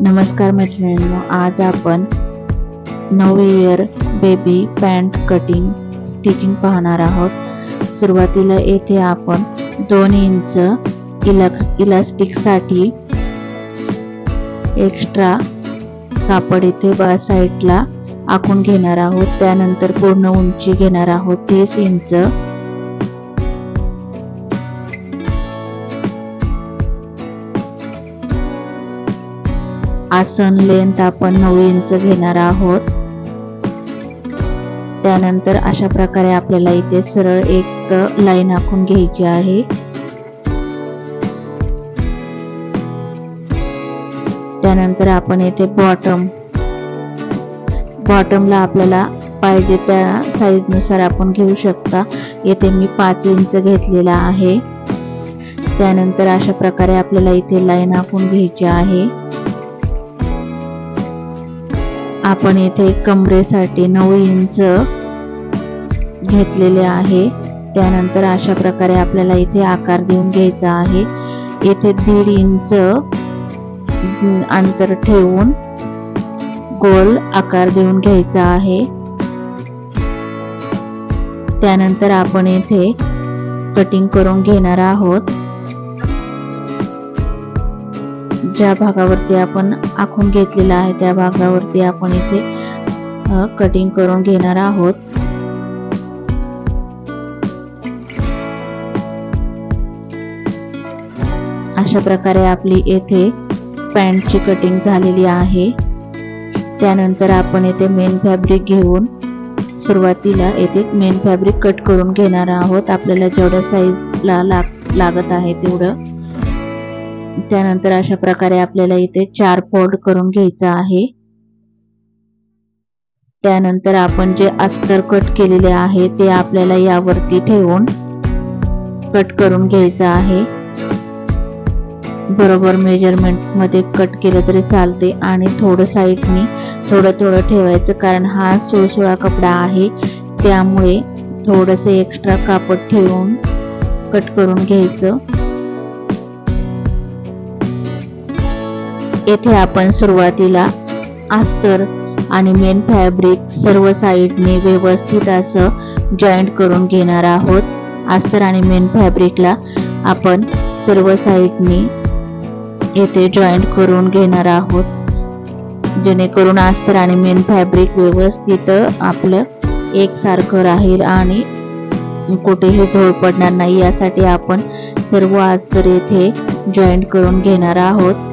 नमस्कार मैत्रिणींनो, आज आपण 9 year baby pant cutting stitching पाहणार आहोत। सुरुवातीला येथे आपण 2 इंच इलास्टिक साठी एक्स्ट्रा कापड इथे साइडला आखून घेणार आहोत। त्यानंतर पूर्ण उंची घेणार आहोत 30 इंच। आसन लेंथ आपण 9 इंच घेणार आहोत। त्यानंतर अशा प्रकारे आपल्याला इथे सरळ एक लाईन आखून घ्यायची आहे। त्यानंतर आपण येथे बॉटमला आपल्याला पाहिजे त्या साइज नुसार आपण घेऊ शकता। येथे मी 5 इंच घेतलेला आहे। त्यानंतर अशा प्रकारे आपल्याला इथे लाईन आखून घ्यायची आहे। आपण येथे कमरेसाठी 9 इंच घेतलेले आहे। त्यानंतर अशा प्रकारे आपल्याला इथे आकार देऊन घ्यायचा आहे। येथे 1.5 इंच अंतर ठेवून गोल आकार देऊन घ्यायचा आहे। त्यानंतर आपण येथे कटिंग करून घेणार आहोत। ज्या भागावरती आपण आखून घेतलेला आहे त्या भागावरती आपण इथे कटिंग करून घेणार आहोत। अशा प्रकारे आपली येथे पॅन्टची कटिंग झालेली आहे। त्यानंतर आपण येथे मेन फॅब्रिक घेऊन सुरुवातीला येथे मेन फॅब्रिक कट करून घेणार आहोत। आपल्याला जेवढ्या साइजला लागत आहे तेवढं। त्यानंतर अशा प्रकारे आपल्याला इथे 4 फोल्ड करून घ्यायचा आहे। त्यानंतर आपण जे अस्तर कट केलेले आहे ते आपल्याला यावरती ठेवून कट करून घ्यायचं आहे। बरोबर मेजरमेंट मध्ये कट केलं तरी चालते आणि थोडं साइडनी थोडं ठेवायचं, कारण हा सुळसुळा कपडा आहे त्यामुळे थोडंसं एक्स्ट्रा कापड ठेवून कट करून घ्यायचं। येथे आपण सुरुवातीला अस्तर आणि मेन फॅब्रिक सर्व साइडने व्यवस्थित असं जॉईंट करून घेणार आहोत। अस्तर आणि मेन फॅब्रिकला आपण सर्व साइडने येथे जॉईंट करून घेणार आहोत, जेणेकरून अस्तर आणि मेन फॅब्रिक व्यवस्थित आपलं एकसारखं राहील आणि कुठेही झोळ पडणार नाही। यासाठी आपण सर्व अस्तर येथे जॉईंट करून घेणार आहोत।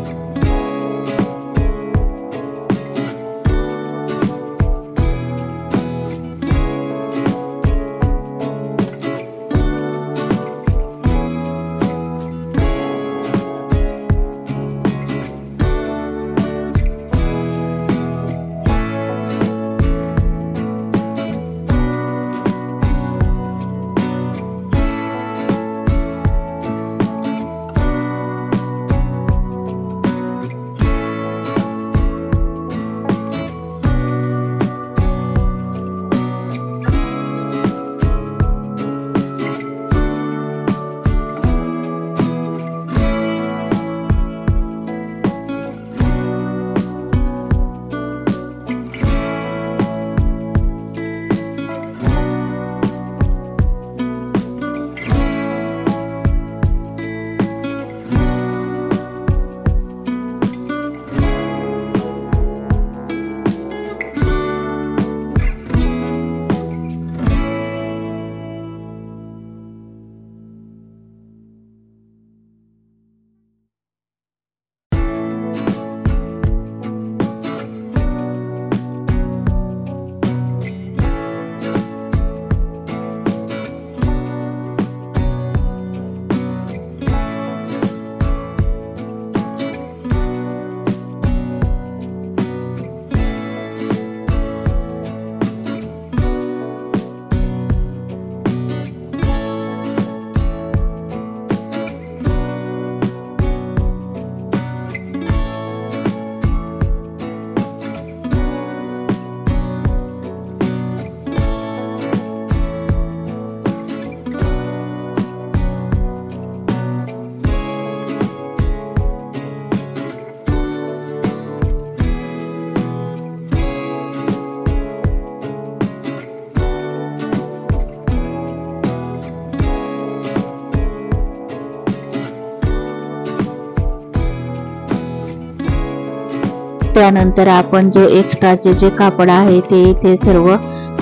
त्यानंतर आपण जो एक्स्ट्राचे जे कापड आहे ते इथे सर्व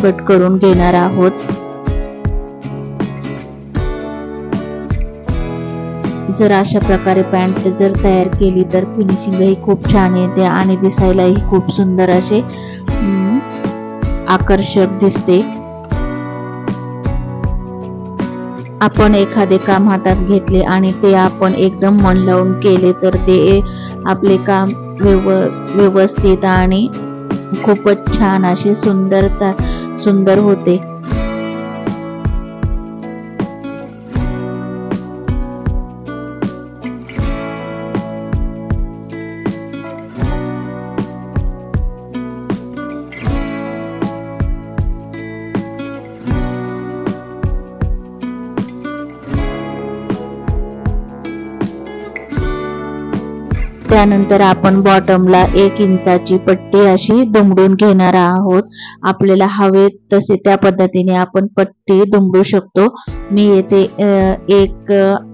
कट करून घेणार आहोत। जर अशा प्रकारे पॅन्ट जर तयार केली तर फिनिशिंग ही खूप छान येते आणि दिसायलाही खूप सुंदर असे आकर्षक दिसते। आपण एखादे काम हातात घेतले आणि ते आपण एकदम मन लावून केले तर ते आपले काम व्यवस्थित आणि खूपच छान असे सुंदर होते। त्यानंतर आपण बॉटमला 1 इंचाची पट्टी अशी दुमडून घेणार आहोत। आपल्याला हवे तसे त्या पद्धतीने आपण पट्टी दुमडू शकतो। मी येथे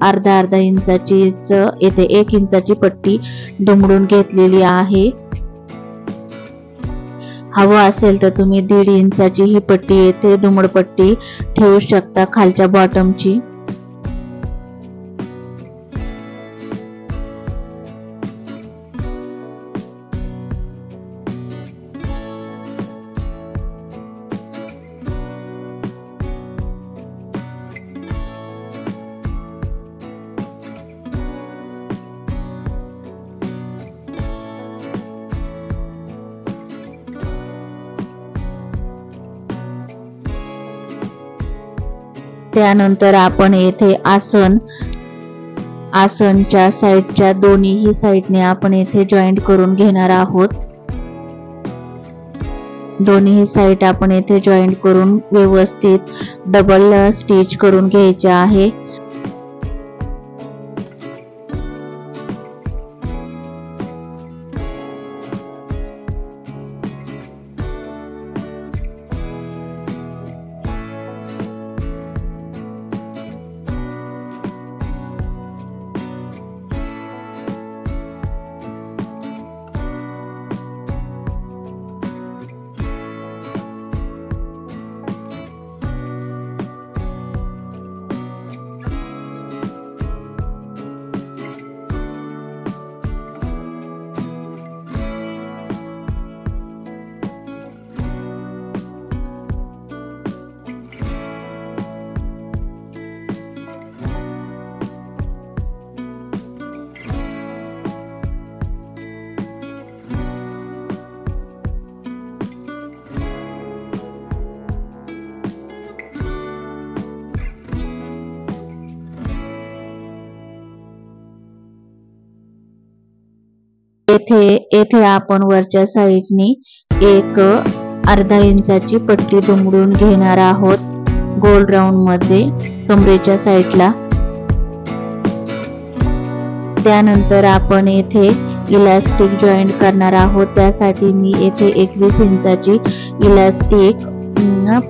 अर्धा इंचाचीच येथे 1 इंचाची पट्टी दुमडून घेतलेली आहे। हवं असेल तर तुम्ही 1.5 इंचाची ही पट्टी येथे दुमडपट्टी ठेवू शकता खालच्या बॉटमची। त्यानंतर आपण येथे आसनच्या साइडच्या दोन्ही साइडने आपण येथे जॉईंट करून घेणार आहोत। दोन्ही साइड आपण येथे जॉईंट करून व्यवस्थित डबल स्टिच करून घ्यायचे आहे। येथे आपण वरच्या साइडनी अर्धा इंचाची पट्टी दुमडून घेणार आहोत गोल राऊंड मध्ये कमरेच्या साइडला। त्यानंतर आपण येथे इलास्टिक जॉईंट करणार आहोत। त्यासाठी मी येथे 21 इंचाची इलास्टिक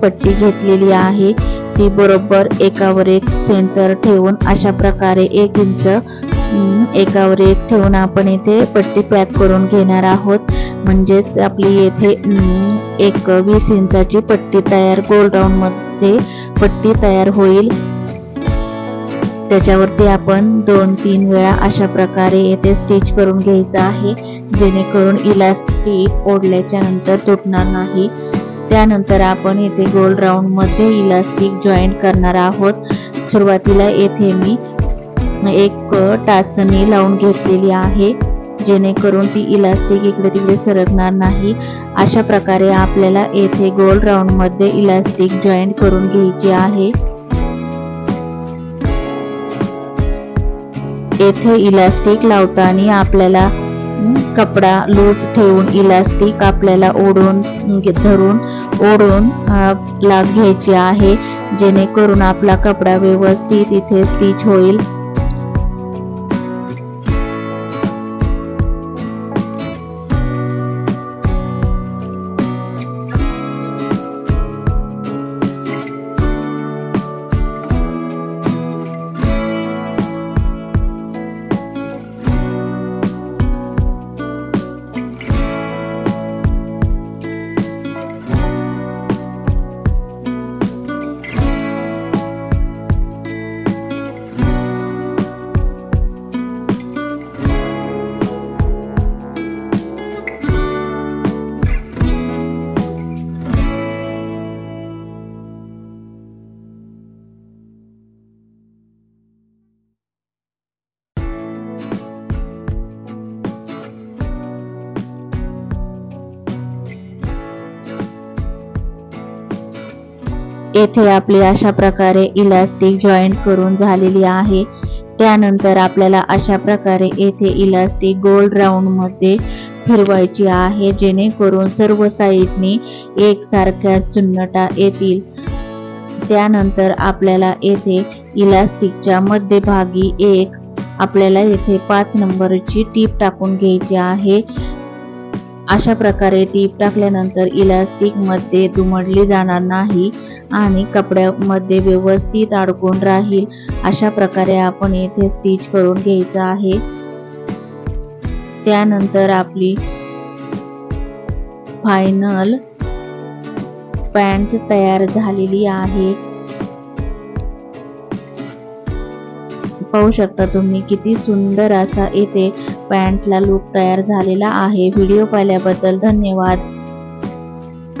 पट्टी घेतलेली आहे। ती बरोबर एकावर एक सेंटर ठेवून अशा प्रकारे 1 इंच एकावर एक ठेवून आपण इथे पट्टी पॅक करून घेणार आहोत। म्हणजेच आपली येथे 20 इंचाची पट्टी तयार गोल राऊंड मध्ये पट्टी तयार होईल। त्याच्यावरती आपण 2-3 वेळा अशा प्रकारे येथे स्टिच करून घ्यायचं आहे, जेणेकरून इलास्टिक ओढल्याच्या नंतर तुटणार नाही। त्यानंतर आपण येथे गोल राऊंड मध्ये इलास्टिक जॉईंट करणार आहोत। सुरुवातीला येथे मी एक टाचणी लावून घेतलेली आहे, जेणेकरून ती इलास्टिक इकडे तिकडे सरकणार नाही। अशा प्रकारे आपल्याला येथे गोल राऊंड मध्ये इलास्टिक जॉईंट करून घ्यायची आहे। येथे इलास्टिक लावताना आपल्याला कपडा लूज ठेवून इलास्टिक आपल्याला ओढून घ्यायची आहे, जेणेकरून आपला कपडा व्यवस्थित इथे स्टिच होईल। येथे आपली अशा प्रकारे इलास्टिक जॉईंट करून झालेली आहे। त्यानंतर आपल्याला अशा प्रकारे येथे इलास्टिक गोल राऊंड मध्ये फिरवायची आहे, जेणेकरून सर्व साइडनी एकसारख्या चुन्नटा येतील। त्यानंतर आपल्याला येथे इलास्टिकच्या मध्यभागी आपल्याला येथे 5 नंबरची टीप टाकून घ्यायची आहे। अशा प्रकारे टीप टाकल्यानंतर इलास्टिक मध्ये दुमडली जाणार नाही आणि कपड्यामध्ये व्यवस्थित अडकून राहील। अशा प्रकारे आपण येथे स्टिच करून घ्यायचं आहे। त्यानंतर आपली फायनल पॅन्ट तयार झालेली आहे। पाहू शकता तुम्ही किती सुंदर असा येथे पॅन्टला लुक तयार झालेला आहे। व्हिडिओ पाहिल्याबद्दल धन्यवाद।